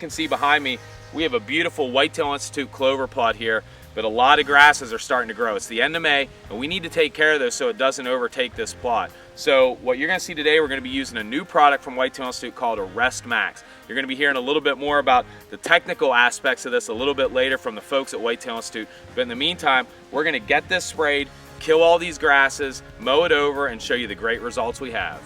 can see behind me, we have a beautiful Whitetail Institute clover plot here, but a lot of grasses are starting to grow. It's the end of May, and we need to take care of those so it doesn't overtake this plot. So what you're gonna see today, we're gonna be using a new product from Whitetail Institute called Arrest Max. You're gonna be hearing a little bit more about the technical aspects of this a little bit later from the folks at Whitetail Institute. But in the meantime, we're gonna get this sprayed, kill all these grasses, mow it over, and show you the great results we have.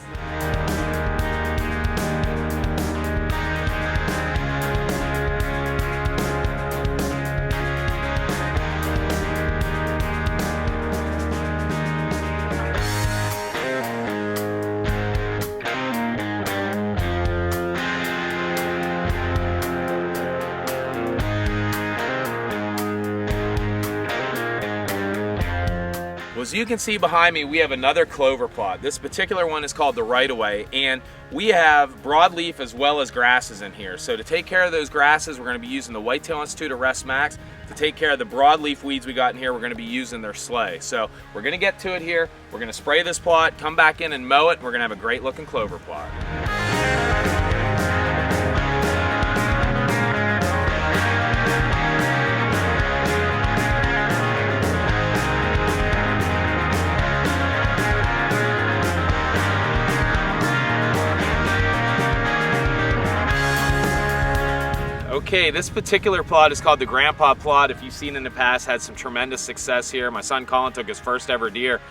Well, as you can see behind me, we have another clover plot. This particular one is called the Right of Way, and we have broadleaf as well as grasses in here. So to take care of those grasses, we're going to be using the Whitetail Institute Arrest Max. To take care of the broadleaf weeds we got in here, we're going to be using their sleigh. So we're going to get to it here. We're going to spray this plot, come back in and mow it, and we're going to have a great looking clover plot. Okay, this particular plot is called the Grandpa Plot. If you've seen in the past, had some tremendous success here. My son Colin took his first ever deer.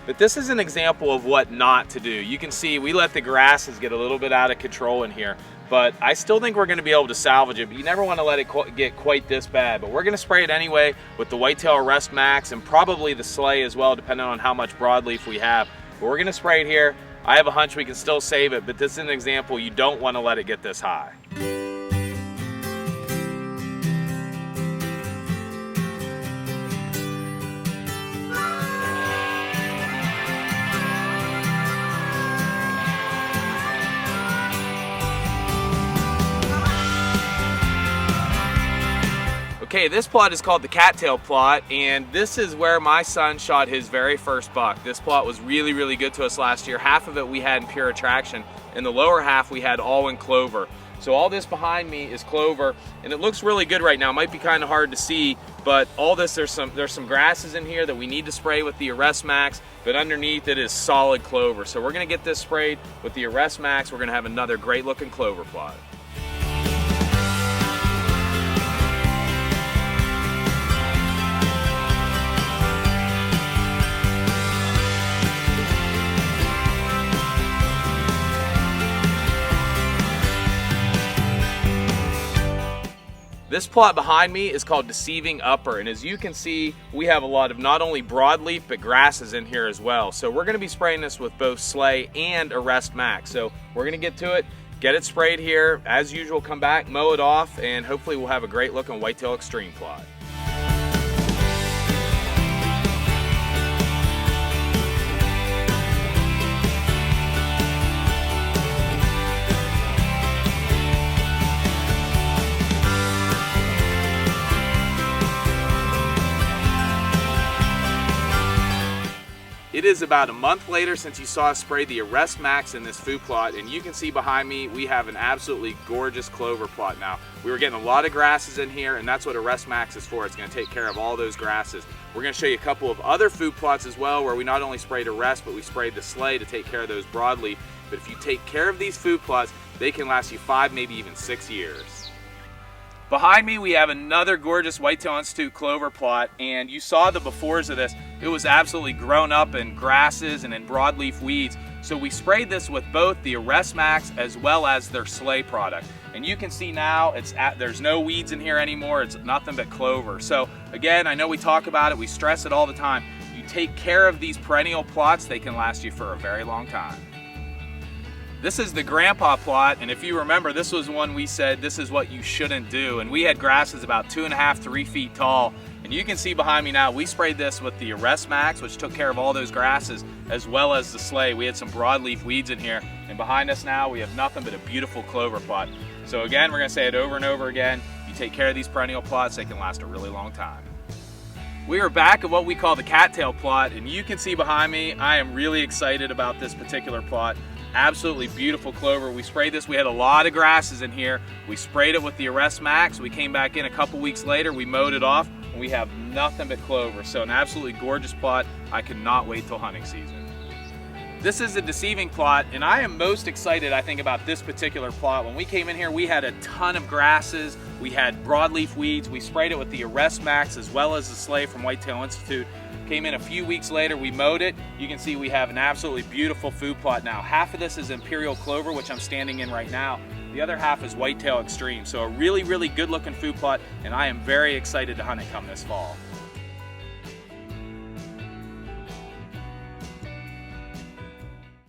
But this is an example of what not to do. You can see we let the grasses get a little bit out of control in here, but I still think we're gonna be able to salvage it, but you never wanna let it get quite this bad. But we're gonna spray it anyway with the Whitetail Arrest Max and probably the sleigh as well, depending on how much broadleaf we have. But we're gonna spray it here. I have a hunch we can still save it, but this is an example you don't wanna let it get this high. Okay, this plot is called the Cattail Plot, and this is where my son shot his very first buck. This plot was really, really good to us last year. Half of it we had in pure attraction, and the lower half we had all in clover. So all this behind me is clover, and it looks really good right now. It might be kind of hard to see, but all this, there's some grasses in here that we need to spray with the Arrest Max, but underneath it is solid clover. So we're gonna get this sprayed with the Arrest Max. We're gonna have another great looking clover plot. This plot behind me is called Deceiving Upper, and as you can see, we have a lot of not only broadleaf but grasses in here as well. So we're going to be spraying this with both sleigh and Arrest Max. So we're going to get to it, get it sprayed here. As usual, come back, mow it off, and hopefully we'll have a great looking Whitetail Extreme plot. It is about a month later since you saw us spray the Arrest Max in this food plot, and you can see behind me we have an absolutely gorgeous clover plot now. We were getting a lot of grasses in here, and that's what Arrest Max is for. It's going to take care of all those grasses. We're going to show you a couple of other food plots as well where we not only sprayed Arrest, but we sprayed the sleigh to take care of those broadleaf. But if you take care of these food plots, they can last you 5, maybe even 6 years. Behind me we have another gorgeous Whitetail Institute clover plot, and you saw the befores of this. It was absolutely grown up in grasses and in broadleaf weeds. So we sprayed this with both the Arrest Max as well as their sleigh product. And you can see now there's no weeds in here anymore. It's nothing but clover. So again, I know we talk about it, we stress it all the time. You take care of these perennial plots, they can last you for a very long time. This is the Grandpa Plot, and if you remember, this was one we said this is what you shouldn't do, and we had grasses about 2.5 to 3 feet tall, and you can see behind me now we sprayed this with the Arrest Max, which took care of all those grasses, as well as the sleigh. We had some broadleaf weeds in here, and behind us now we have nothing but a beautiful clover plot. So again, we're going to say it over and over again, you take care of these perennial plots, they can last a really long time. We are back at what we call the Cattail Plot, and you can see behind me I am really excited about this particular plot. Absolutely beautiful clover. We sprayed this, we had a lot of grasses in here. We sprayed it with the Arrest Max. We came back in a couple weeks later, we mowed it off, and we have nothing but clover. So an absolutely gorgeous plot. I cannot wait till hunting season. This is a deceiving plot, and I am most excited, I think, about this particular plot. When we came in here, we had a ton of grasses. We had broadleaf weeds. We sprayed it with the Arrest Max as well as the Slay from Whitetail Institute. Came in a few weeks later, we mowed it. You can see we have an absolutely beautiful food plot now. Half of this is imperial clover, which I'm standing in right now. The other half is whitetail extreme. So a really, really good looking food plot, and I am very excited to hunt it come this fall.